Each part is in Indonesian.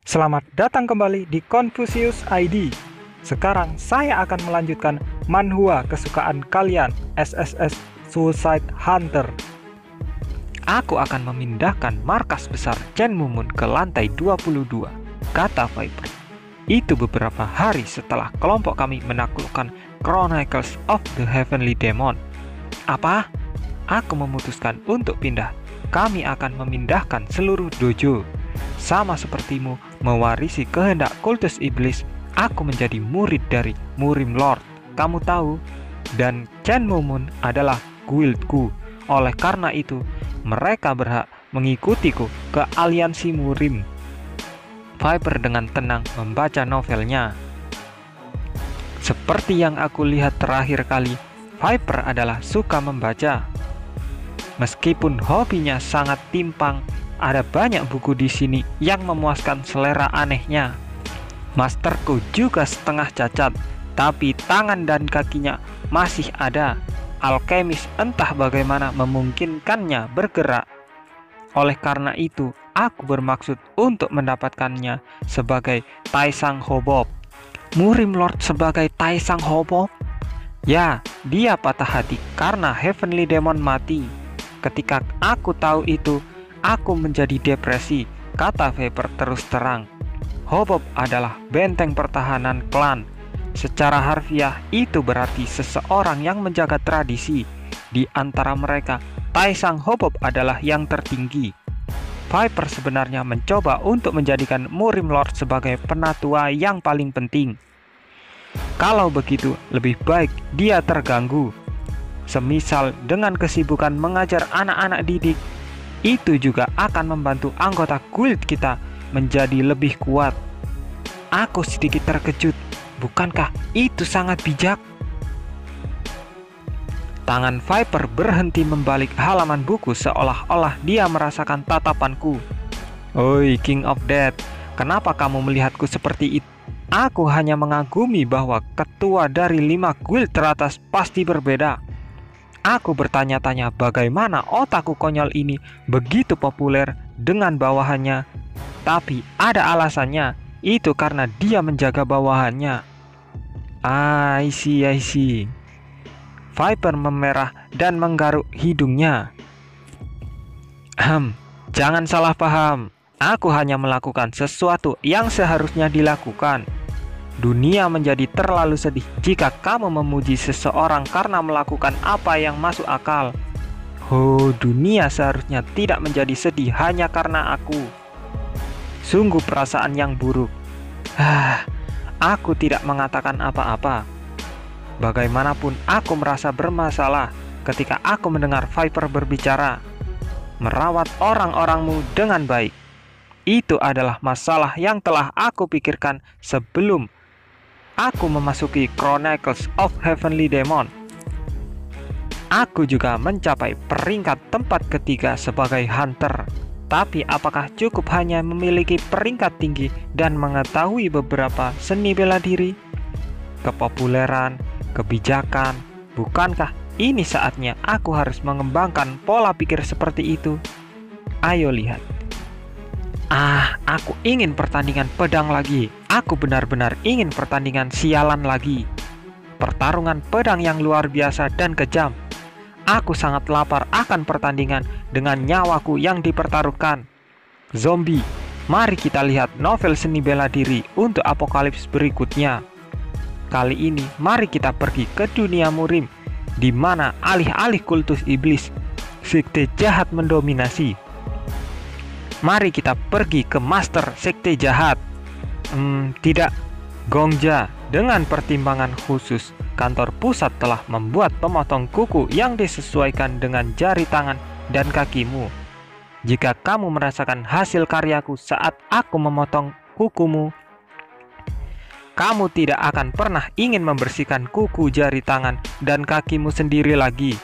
Selamat datang kembali di Confucius ID. Sekarang saya akan melanjutkan manhwa kesukaan kalian, SSS Suicide Hunter. Aku akan memindahkan markas besar Shenmue ke lantai 22, kata Viper. Itu beberapa hari setelah kelompok kami menaklukkan Chronicles of the Heavenly Demon. Apa? Aku memutuskan untuk pindah. Kami akan memindahkan seluruh dojo. Sama sepertimu mewarisi kehendak kultus iblis, aku menjadi murid dari Murim Lord. Kamu tahu? Dan Shenmue adalah guildku. Oleh karena itu, mereka berhak mengikutiku ke aliansi Murim. Viper dengan tenang membaca novelnya. Seperti yang aku lihat terakhir kali, Viper adalah suka membaca. Meskipun hobinya sangat timpang, ada banyak buku di sini yang memuaskan selera anehnya. Masterku juga setengah cacat, tapi tangan dan kakinya masih ada. Alkemis entah bagaimana memungkinkannya bergerak. Oleh karena itu, aku bermaksud untuk mendapatkannya sebagai Taisang Hobob. Murim Lord sebagai Taisang Hobob? Ya, dia patah hati karena Heavenly Demon mati. Ketika aku tahu itu, aku menjadi depresi, kata Viper terus terang. Hobob adalah benteng pertahanan klan. Secara harfiah, itu berarti seseorang yang menjaga tradisi. Di antara mereka, Taisang Hobob adalah yang tertinggi. Viper sebenarnya mencoba untuk menjadikan Murim Lord sebagai penatua yang paling penting. Kalau begitu, lebih baik dia terganggu. Semisal dengan kesibukan mengajar anak-anak didik, itu juga akan membantu anggota guild kita menjadi lebih kuat. Aku sedikit terkejut. Bukankah itu sangat bijak? Tangan Viper berhenti membalik halaman buku seolah-olah dia merasakan tatapanku. Oi, King of Death, kenapa kamu melihatku seperti itu? Aku hanya mengagumi bahwa ketua dari 5 guild teratas pasti berbeda. Aku bertanya-tanya bagaimana otakku konyol ini begitu populer dengan bawahannya. Tapi ada alasannya, itu karena dia menjaga bawahannya. I see. Viper memerah dan menggaruk hidungnya. Jangan salah paham. Aku hanya melakukan sesuatu yang seharusnya dilakukan. Dunia menjadi terlalu sedih jika kamu memuji seseorang karena melakukan apa yang masuk akal. Oh, dunia seharusnya tidak menjadi sedih hanya karena aku. Sungguh perasaan yang buruk. Aku tidak mengatakan apa-apa. Bagaimanapun aku merasa bermasalah ketika aku mendengar Viper berbicara. Merawat orang-orangmu dengan baik. Itu adalah masalah yang telah aku pikirkan sebelum aku memasuki Chronicles of Heavenly Demon. Aku juga mencapai peringkat tempat ketiga sebagai hunter. Tapi apakah cukup hanya memiliki peringkat tinggi dan mengetahui beberapa seni bela diri? Kepopuleran, kebijakan, bukankah ini saatnya aku harus mengembangkan pola pikir seperti itu? Ayo lihat. Aku ingin pertandingan pedang lagi. Aku benar-benar ingin pertandingan sialan lagi. Pertarungan pedang yang luar biasa dan kejam. Aku sangat lapar akan pertandingan dengan nyawaku yang dipertaruhkan. Zombie, mari kita lihat novel seni bela diri untuk apokalips berikutnya. Kali ini, mari kita pergi ke dunia Murim, di mana alih-alih kultus iblis, sekte jahat mendominasi. Mari kita pergi ke master sekte jahat. Tidak, Gongja. Dengan pertimbangan khusus, kantor pusat telah membuat pemotong kuku yang disesuaikan dengan jari tangan dan kakimu. Jika kamu merasakan hasil karyaku saat aku memotong kukumu, kamu tidak akan pernah ingin membersihkan kuku jari tangan dan kakimu sendiri lagi.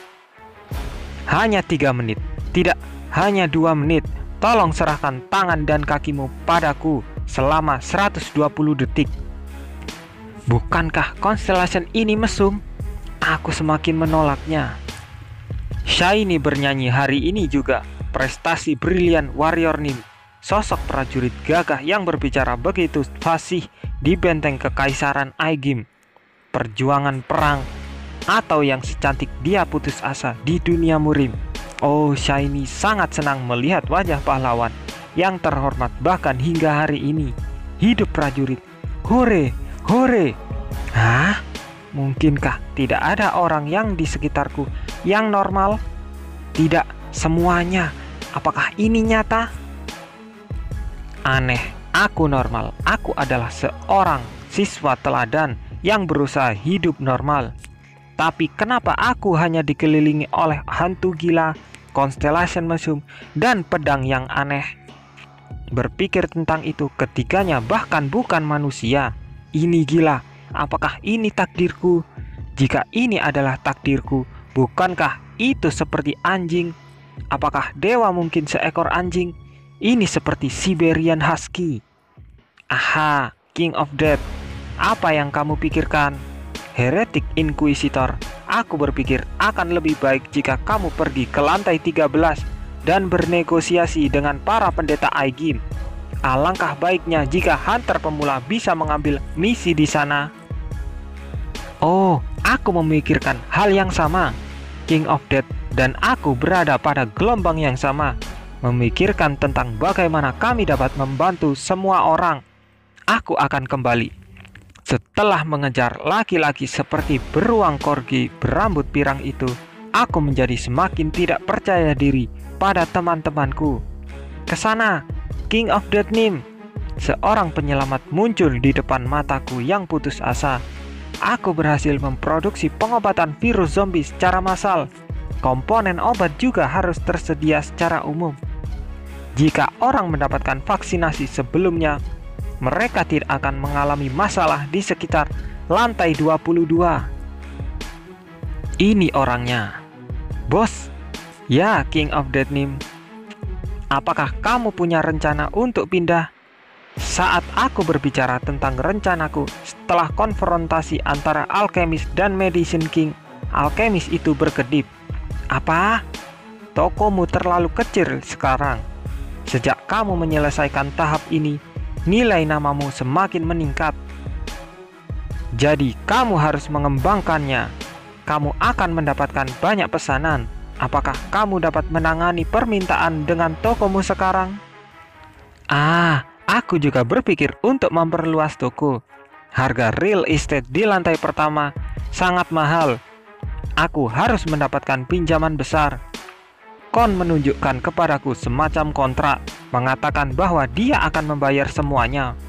Hanya 3 menit, tidak, hanya 2 menit. Tolong serahkan tangan dan kakimu padaku selama 120 detik. Bukankah Constellation ini mesum? Aku semakin menolaknya. Shiny bernyanyi hari ini juga. Prestasi brilian Warrior Nim. sosok prajurit gagah yang berbicara begitu fasih di benteng kekaisaran Aegim, perjuangan perang, atau yang secantik dia putus asa di dunia murim. Oh, Shiny sangat senang melihat wajah pahlawan yang terhormat bahkan hingga hari ini. Hidup prajurit, hore, hore. Hah? Mungkinkah tidak ada orang yang di sekitarku yang normal? Tidak semuanya. Apakah ini nyata? Aneh, aku normal. Aku adalah seorang siswa teladan yang berusaha hidup normal. Tapi kenapa aku hanya dikelilingi oleh hantu gila, constellation mushroom, dan pedang yang aneh? Berpikir tentang itu, ketiganya bahkan bukan manusia. Ini gila. Apakah ini takdirku? Jika ini adalah takdirku, bukankah itu seperti anjing? Apakah dewa mungkin seekor anjing? Ini seperti Siberian Husky. Aha, King of Death. Apa yang kamu pikirkan? Heretic Inquisitor, aku berpikir akan lebih baik jika kamu pergi ke lantai 13 dan bernegosiasi dengan para pendeta Aegim. Alangkah baiknya jika hunter pemula bisa mengambil misi di sana. Oh, aku memikirkan hal yang sama. King of Death dan aku berada pada gelombang yang sama, memikirkan tentang bagaimana kami dapat membantu semua orang. Aku akan kembali. Setelah mengejar laki-laki seperti beruang korgi berambut pirang itu, aku menjadi semakin tidak percaya diri pada teman-temanku. Kesana, King of Death Nim. Seorang penyelamat muncul di depan mataku yang putus asa. Aku berhasil memproduksi pengobatan virus zombie secara massal. Komponen obat juga harus tersedia secara umum. Jika orang mendapatkan vaksinasi sebelumnya, mereka tidak akan mengalami masalah di sekitar lantai 22. Ini orangnya. Bos. Ya, King of Death Nim. Apakah kamu punya rencana untuk pindah? Saat aku berbicara tentang rencanaku setelah konfrontasi antara Alchemist dan Medicine King, Alchemist itu berkedip. Apa? Tokomu terlalu kecil sekarang. Sejak kamu menyelesaikan tahap ini, nilai namamu semakin meningkat. Jadi kamu harus mengembangkannya. Kamu akan mendapatkan banyak pesanan. Apakah kamu dapat menangani permintaan dengan tokomu sekarang? Aku juga berpikir untuk memperluas toko. Harga real estate di lantai pertama sangat mahal. Aku harus mendapatkan pinjaman besar. Kon menunjukkan kepadaku semacam kontrak, mengatakan bahwa dia akan membayar semuanya.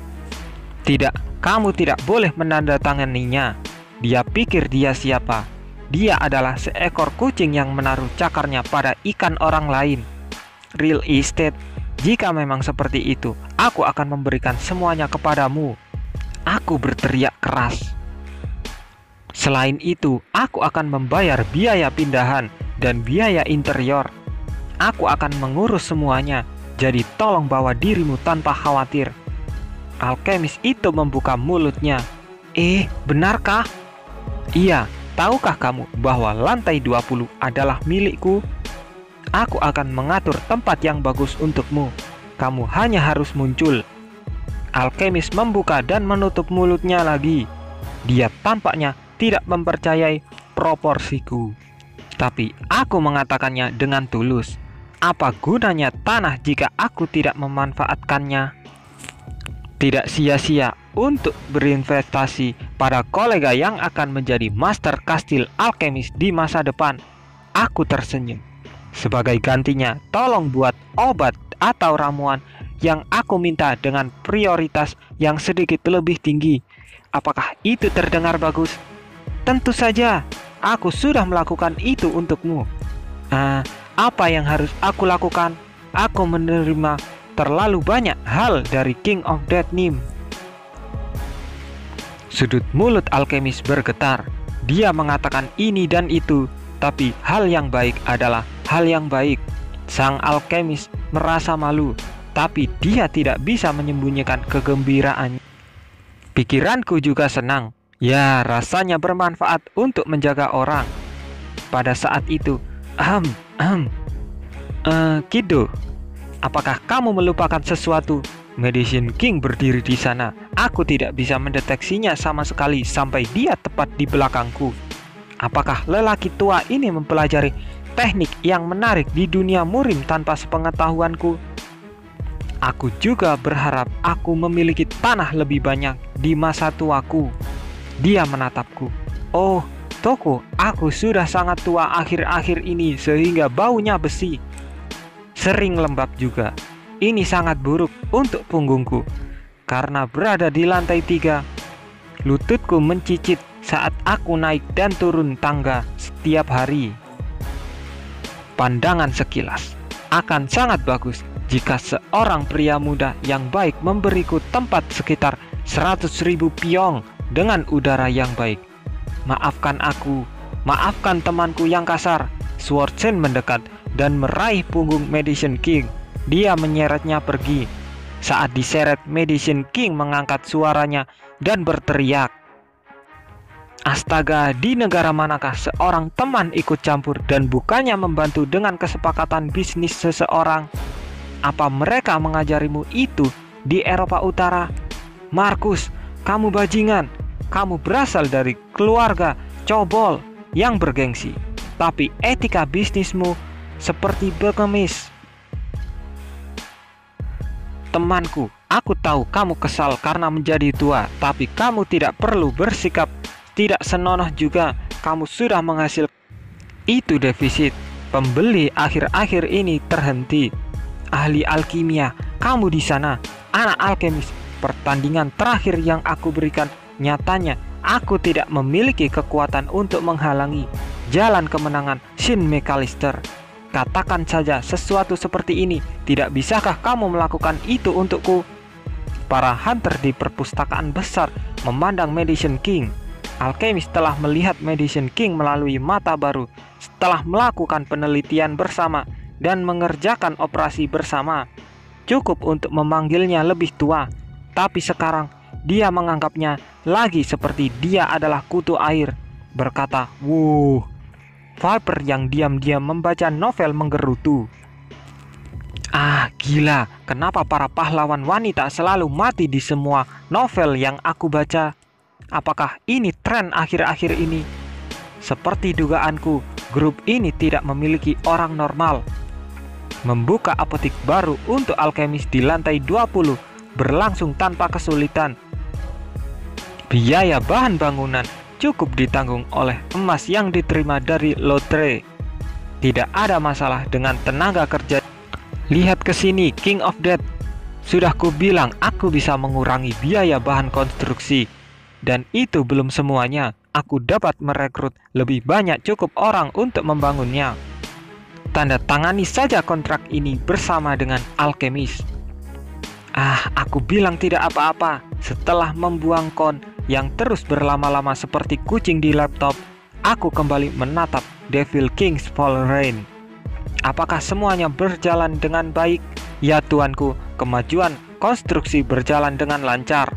Tidak, kamu tidak boleh menandatanganinya. Dia pikir dia siapa? Dia adalah seekor kucing yang menaruh cakarnya pada ikan orang lain. Real estate. Jika memang seperti itu, aku akan memberikan semuanya kepadamu. Aku berteriak keras. Selain itu, aku akan membayar biaya pindahan dan biaya interior. Aku akan mengurus semuanya, jadi tolong bawa dirimu tanpa khawatir. Alchemist itu membuka mulutnya. Benarkah? Iya, tahukah kamu bahwa lantai 20 adalah milikku? Aku akan mengatur tempat yang bagus untukmu. Kamu hanya harus muncul. Alchemist membuka dan menutup mulutnya lagi. Dia tampaknya tidak mempercayai proporsiku. Tapi aku mengatakannya dengan tulus. Apa gunanya tanah jika aku tidak memanfaatkannya? Tidak sia-sia untuk berinvestasi pada kolega yang akan menjadi master kastil alchemist di masa depan. Aku tersenyum. Sebagai gantinya, tolong buat obat atau ramuan yang aku minta dengan prioritas yang sedikit lebih tinggi. Apakah itu terdengar bagus? Tentu saja, aku sudah melakukan itu untukmu. Apa yang harus aku lakukan? Aku menerima terlalu banyak hal dari King of Death Nim. Sudut mulut alchemist bergetar. Dia mengatakan ini dan itu, tapi hal yang baik adalah hal yang baik. Sang alchemist merasa malu, tapi dia tidak bisa menyembunyikan kegembiraannya. Pikiranku juga senang. Ya, rasanya bermanfaat untuk menjaga orang. Pada saat itu, Kido, Apakah kamu melupakan sesuatu? Medicine King berdiri di sana. Aku tidak bisa mendeteksinya sama sekali sampai dia tepat di belakangku. Apakah lelaki tua ini mempelajari teknik yang menarik di dunia murim tanpa sepengetahuanku? Aku juga berharap aku memiliki tanah lebih banyak di masa tuaku. Dia menatapku. Oh, Toko, aku sudah sangat tua akhir-akhir ini sehingga baunya besi. Sering lembab juga. Ini sangat buruk untuk punggungku. Karena berada di lantai 3, lututku mencicit saat aku naik dan turun tangga setiap hari. Pandangan sekilas akan sangat bagus jika seorang pria muda yang baik memberiku tempat sekitar 100.000 piong dengan udara yang baik. Maafkan aku, maafkan temanku yang kasar. Swordson mendekat dan meraih punggung Medicine King. Dia menyeretnya pergi. Saat diseret, Medicine King mengangkat suaranya dan berteriak. Astaga, di negara manakah seorang teman ikut campur dan bukannya membantu dengan kesepakatan bisnis seseorang? Apa mereka mengajarimu itu di Eropa Utara? Markus, kamu bajingan. Kamu berasal dari keluarga cobol yang bergengsi, tapi etika bisnismu seperti pengemis. Temanku, aku tahu kamu kesal karena menjadi tua, tapi kamu tidak perlu bersikap tidak senonoh juga. Kamu sudah menghasilkan itu defisit. Pembeli akhir-akhir ini terhenti. Ahli alkimia, kamu di sana, anak alkemis. Pertandingan terakhir yang aku berikan, nyatanya aku tidak memiliki kekuatan untuk menghalangi jalan kemenangan Shin McAllister. Katakan saja sesuatu seperti ini. Tidak bisakah kamu melakukan itu untukku? Para hunter di perpustakaan besar memandang Medicine King. Alkemis telah melihat Medicine King melalui mata baru setelah melakukan penelitian bersama dan mengerjakan operasi bersama. Cukup untuk memanggilnya lebih tua, tapi sekarang dia menganggapnya lagi seperti dia adalah kutu air. Berkata, "Wuh." Viper yang diam-diam membaca novel menggerutu. Ah, gila, kenapa para pahlawan wanita selalu mati di semua novel yang aku baca? Apakah ini tren akhir-akhir ini? Seperti dugaanku, grup ini tidak memiliki orang normal. Membuka apotik baru untuk alkemis di lantai 20 berlangsung tanpa kesulitan. Biaya bahan bangunan cukup ditanggung oleh emas yang diterima dari lotre. Tidak ada masalah dengan tenaga kerja. Lihat ke sini, King of Death. Sudah kubilang aku bisa mengurangi biaya bahan konstruksi. Dan itu belum semuanya. Aku dapat merekrut lebih banyak cukup orang untuk membangunnya. Tanda tangani saja kontrak ini bersama dengan alkemis. Ah, aku bilang tidak apa-apa. Setelah membuang kon yang terus berlama-lama seperti kucing di laptop, aku kembali menatap Devil King's Fall Rain. Apakah semuanya berjalan dengan baik? Ya tuanku, kemajuan konstruksi berjalan dengan lancar.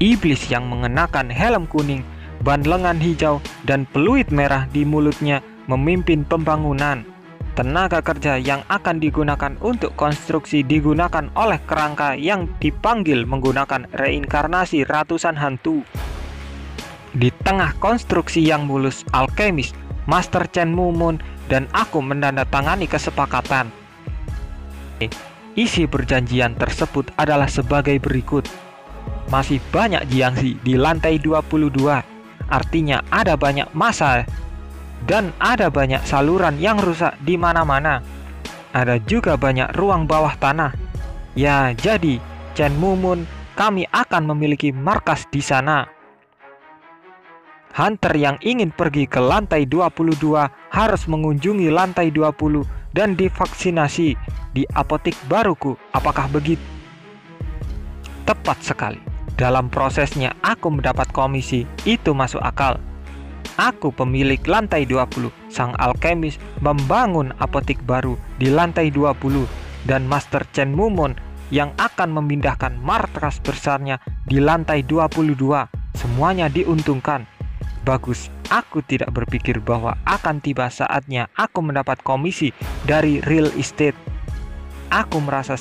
Iblis yang mengenakan helm kuning, ban lengan hijau, dan peluit merah di mulutnya memimpin pembangunan. Tenaga kerja yang akan digunakan untuk konstruksi digunakan oleh kerangka yang dipanggil menggunakan reinkarnasi ratusan hantu. Di tengah konstruksi yang mulus, alkemis, Master Chen Mumun, dan aku menandatangani kesepakatan. Isi perjanjian tersebut adalah sebagai berikut. Masih banyak jiangsi di lantai 22, artinya ada banyak massa dan ada banyak saluran yang rusak di mana-mana. Ada juga banyak ruang bawah tanah. Ya, jadi Chen Mumun, kami akan memiliki markas di sana. Hunter yang ingin pergi ke lantai 22 harus mengunjungi lantai 20 dan divaksinasi di apotik baruku. Apakah begitu? Tepat sekali. Dalam prosesnya aku mendapat komisi. Itu masuk akal. Aku pemilik lantai 20, sang alkemis membangun apotik baru di lantai 20, dan Master Chen Mumun yang akan memindahkan markas besarnya di lantai 22. Semuanya diuntungkan. Bagus, aku tidak berpikir bahwa akan tiba saatnya aku mendapat komisi dari real estate. aku merasa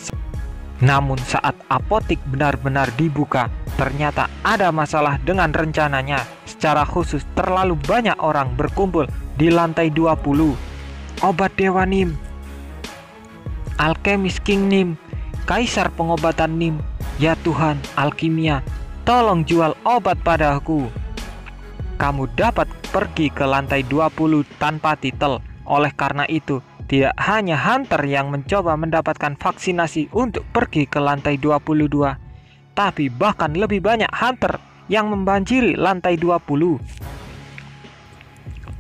namun saat apotik benar-benar dibuka, ternyata ada masalah dengan rencananya. Secara khusus terlalu banyak orang berkumpul di lantai 20. Obat Dewa Nim, Alkemis King Nim, Kaisar Pengobatan Nim. Ya Tuhan, alkimia, tolong jual obat padaku. Kamu dapat pergi ke lantai 20 tanpa titel. Oleh karena itu, tidak hanya hunter yang mencoba mendapatkan vaksinasi untuk pergi ke lantai 22, tapi bahkan lebih banyak hunter yang membanjiri lantai 20.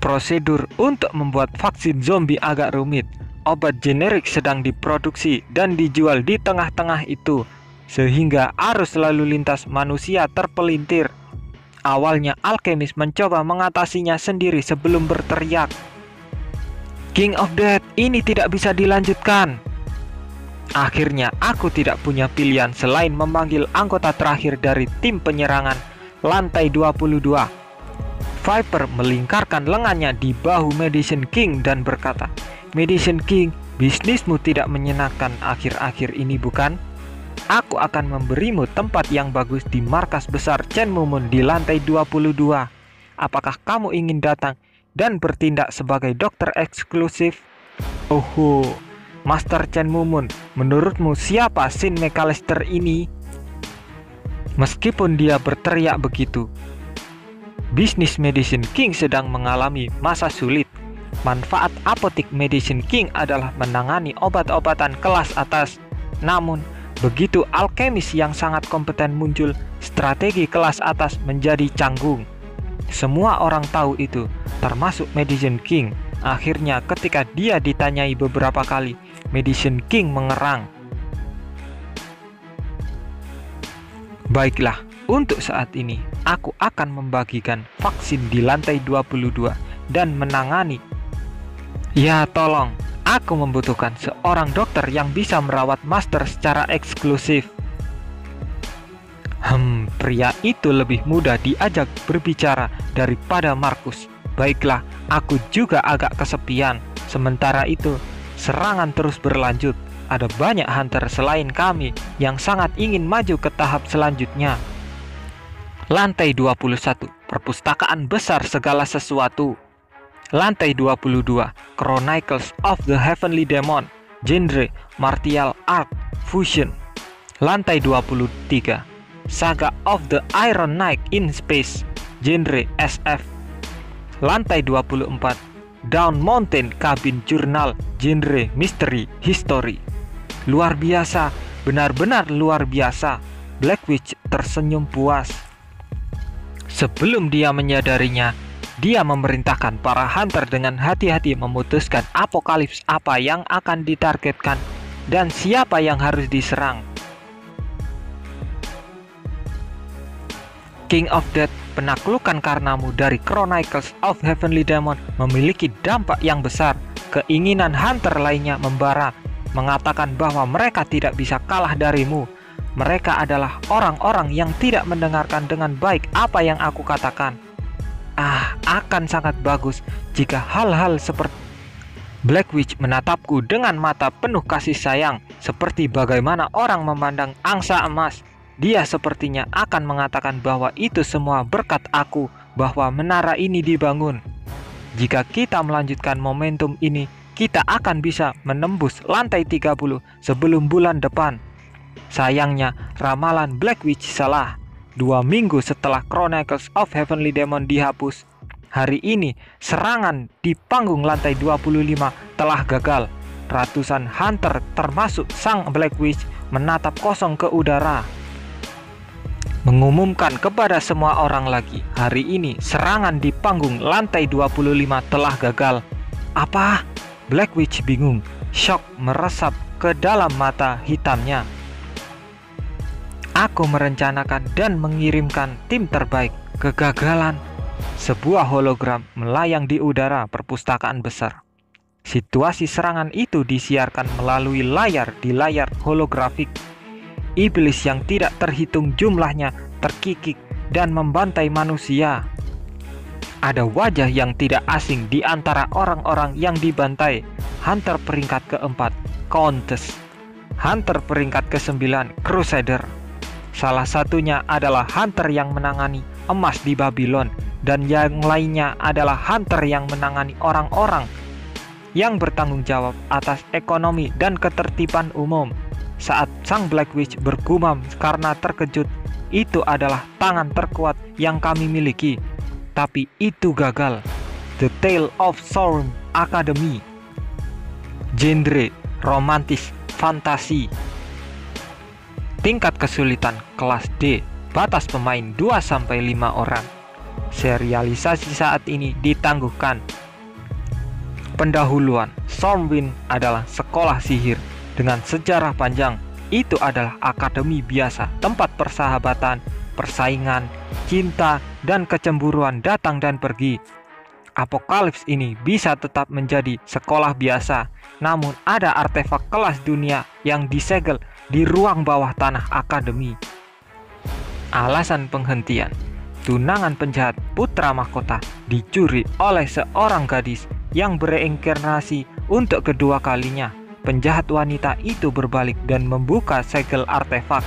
Prosedur untuk membuat vaksin zombie agak rumit. Obat generik sedang diproduksi dan dijual di tengah-tengah itu, sehingga arus lalu lintas manusia terpelintir. Awalnya alkemis mencoba mengatasinya sendiri sebelum berteriak, "King of Death, ini tidak bisa dilanjutkan." Akhirnya aku tidak punya pilihan selain memanggil anggota terakhir dari tim penyerangan lantai 22. Viper melingkarkan lengannya di bahu Medicine King dan berkata, "Medicine King, bisnismu tidak menyenangkan akhir-akhir ini bukan? Aku akan memberimu tempat yang bagus di markas besar Chen Mumun di lantai 22. Apakah kamu ingin datang dan bertindak sebagai dokter eksklusif?" "Oh, Master Chen Mumun, menurutmu siapa Shin McAllister ini?" Meskipun dia berteriak begitu, bisnis Medicine King sedang mengalami masa sulit. Manfaat apotik Medicine King adalah menangani obat-obatan kelas atas. Namun, begitu alkemis yang sangat kompeten muncul, strategi kelas atas menjadi canggung. Semua orang tahu itu, termasuk Medicine King. Akhirnya ketika dia ditanyai beberapa kali, Medicine King mengerang. "Baiklah, untuk saat ini aku akan membagikan vaksin di lantai 22 dan menangani. Ya tolong, aku membutuhkan seorang dokter yang bisa merawat master secara eksklusif." Pria itu lebih mudah diajak berbicara daripada Markus. Baiklah, aku juga agak kesepian. Sementara itu, serangan terus berlanjut. Ada banyak hunter selain kami yang sangat ingin maju ke tahap selanjutnya. Lantai 21, perpustakaan besar segala sesuatu. Lantai 22, Chronicles of the Heavenly Demon, genre martial art fusion. Lantai 23, Saga of the Iron Knight in Space, genre SF. Lantai 24, Down Mountain Cabin Journal, genre Mystery History. Luar biasa, benar-benar luar biasa. Black Witch tersenyum puas. Sebelum dia menyadarinya, dia memerintahkan para hunter dengan hati-hati memutuskan apokalips apa yang akan ditargetkan dan siapa yang harus diserang. King of Death, penaklukan karenamu dari Chronicles of Heavenly Demon memiliki dampak yang besar. Keinginan hunter lainnya membara, mengatakan bahwa mereka tidak bisa kalah darimu. Mereka adalah orang-orang yang tidak mendengarkan dengan baik apa yang aku katakan. Akan sangat bagus jika hal-hal seperti... Black Witch menatapku dengan mata penuh kasih sayang, seperti bagaimana orang memandang angsa emas. Dia sepertinya akan mengatakan bahwa itu semua berkat aku, bahwa menara ini dibangun. Jika kita melanjutkan momentum ini, kita akan bisa menembus lantai 30 sebelum bulan depan. Sayangnya, ramalan Black Witch salah. 2 minggu setelah Chronicles of Heavenly Demon dihapus, hari ini serangan di panggung lantai 25 telah gagal. Ratusan hunter termasuk sang Black Witch menatap kosong ke udara, mengumumkan kepada semua orang lagi, hari ini serangan di panggung lantai 25 telah gagal. Apa? Black Witch bingung, shock meresap ke dalam mata hitamnya. Aku merencanakan dan mengirimkan tim terbaik. Kegagalan. Sebuah hologram melayang di udara perpustakaan besar. Situasi serangan itu disiarkan melalui layar di layar holografik. Iblis yang tidak terhitung jumlahnya terkikik dan membantai manusia. Ada wajah yang tidak asing di antara orang-orang yang dibantai. Hunter peringkat keempat, Countess. Hunter peringkat ke-9 Crusader. Salah satunya adalah Hunter yang menangani emas di Babylon, dan yang lainnya adalah Hunter yang menangani orang-orang yang bertanggung jawab atas ekonomi dan ketertiban umum. Saat sang Black Witch bergumam karena terkejut, itu adalah tangan terkuat yang kami miliki. Tapi itu gagal. The Tale of Storm Academy. Genre romantis fantasi. Tingkat kesulitan kelas D. Batas pemain 2-5 orang. Serialisasi saat ini ditangguhkan. Pendahuluan. Stormwind adalah sekolah sihir dengan sejarah panjang. Itu adalah akademi biasa, tempat persahabatan, persaingan, cinta, dan kecemburuan datang dan pergi. Apokalips ini bisa tetap menjadi sekolah biasa, namun ada artefak kelas dunia yang disegel di ruang bawah tanah akademi. Alasan penghentian. Tunangan penjahat putra mahkota dicuri oleh seorang gadis yang bereinkarnasi untuk kedua kalinya. Penjahat wanita itu berbalik dan membuka segel artefak,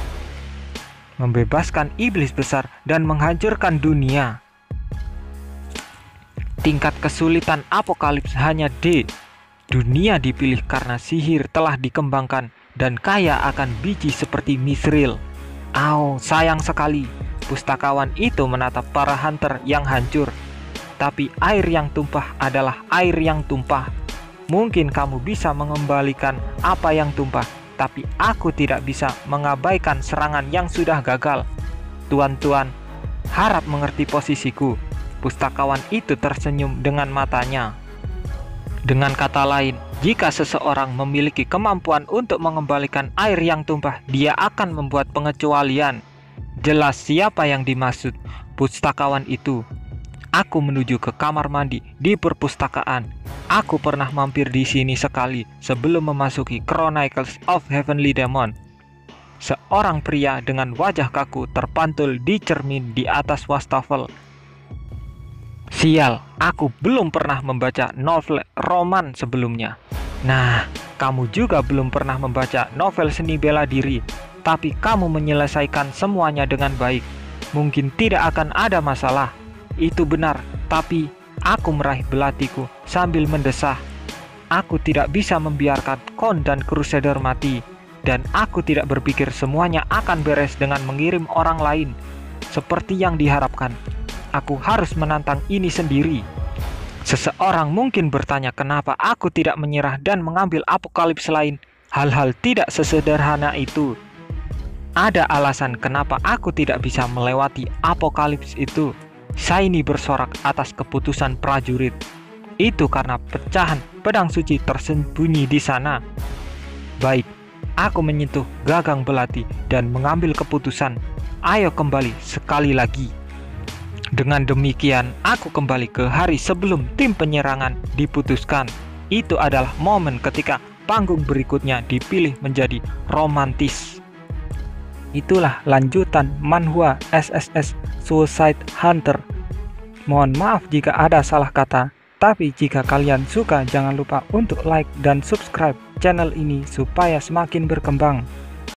membebaskan iblis besar dan menghancurkan dunia. Tingkat kesulitan Apokalips hanya D. Dunia dipilih karena sihir telah dikembangkan dan kaya akan biji seperti mithril. Sayang sekali. Pustakawan itu menatap para hunter yang hancur. Tapi air yang tumpah adalah air yang tumpah. Mungkin kamu bisa mengembalikan apa yang tumpah, tapi aku tidak bisa mengabaikan serangan yang sudah gagal. Tuan-tuan, harap mengerti posisiku. Pustakawan itu tersenyum dengan matanya. Dengan kata lain, jika seseorang memiliki kemampuan untuk mengembalikan air yang tumpah, dia akan membuat pengecualian. Jelas siapa yang dimaksud pustakawan itu. Aku menuju ke kamar mandi di perpustakaan. Aku pernah mampir di sini sekali sebelum memasuki Chronicles of Heavenly Demon. Seorang pria dengan wajah kaku terpantul di cermin di atas wastafel. Sial, aku belum pernah membaca novel roman sebelumnya. Nah, kamu juga belum pernah membaca novel seni bela diri, tapi kamu menyelesaikan semuanya dengan baik. Mungkin tidak akan ada masalah. Itu benar, tapi aku meraih belatiku sambil mendesah. Aku tidak bisa membiarkan Kon dan Crusader mati, dan aku tidak berpikir semuanya akan beres dengan mengirim orang lain. Seperti yang diharapkan, aku harus menantang ini sendiri. Seseorang mungkin bertanya kenapa aku tidak menyerah dan mengambil apokalips lain. Hal-hal tidak sesederhana itu. Ada alasan kenapa aku tidak bisa melewati apokalips itu. Shiny bersorak atas keputusan prajurit. Itu karena pecahan pedang suci tersembunyi di sana. Baik, aku menyentuh gagang belati dan mengambil keputusan. Ayo kembali sekali lagi. Dengan demikian, aku kembali ke hari sebelum tim penyerangan diputuskan. Itu adalah momen ketika panggung berikutnya dipilih menjadi romantis. Itulah lanjutan manhwa SSS Suicide Hunter. Mohon maaf jika ada salah kata, tapi jika kalian suka jangan lupa untuk like dan subscribe channel ini supaya semakin berkembang.